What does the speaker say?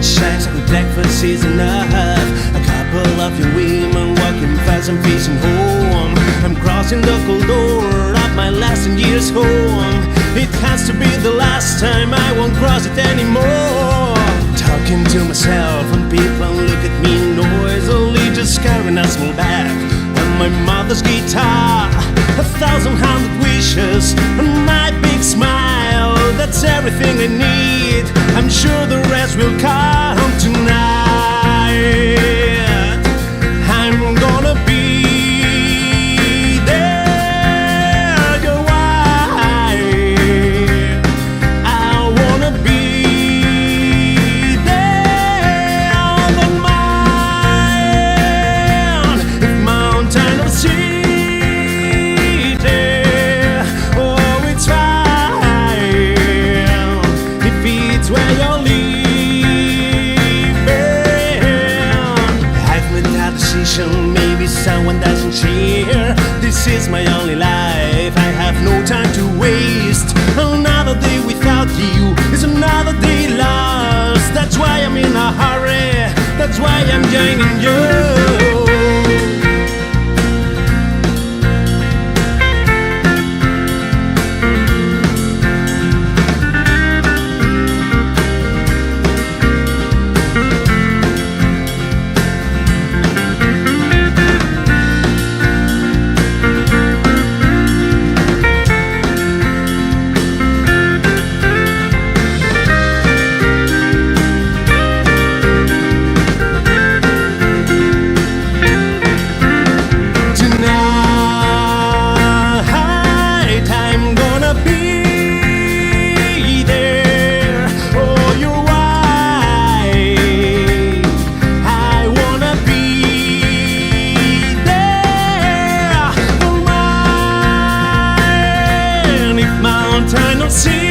it shines like a breakfast is enough. A couple of young women walking fast and facing home. I'm crossing the cold door of my last year's home. It has to be the last time, I won't cross it anymore. Talking to myself when people look at me noisily, just carrying a small bag and my mother's guitar. 1,100 wishes and my big smile, that's everything I need. I'm sure the rest will come tonight. I'm gonna be there, your wife. I wanna be there on the mine, if mountain or sea. Where you're leaving, I've made that decision. Maybe someone doesn't share. This is my only life, I have no time to waste. Another day without you is another day lost. That's why I'm in a hurry, that's why I'm joining you. Mountain or sea.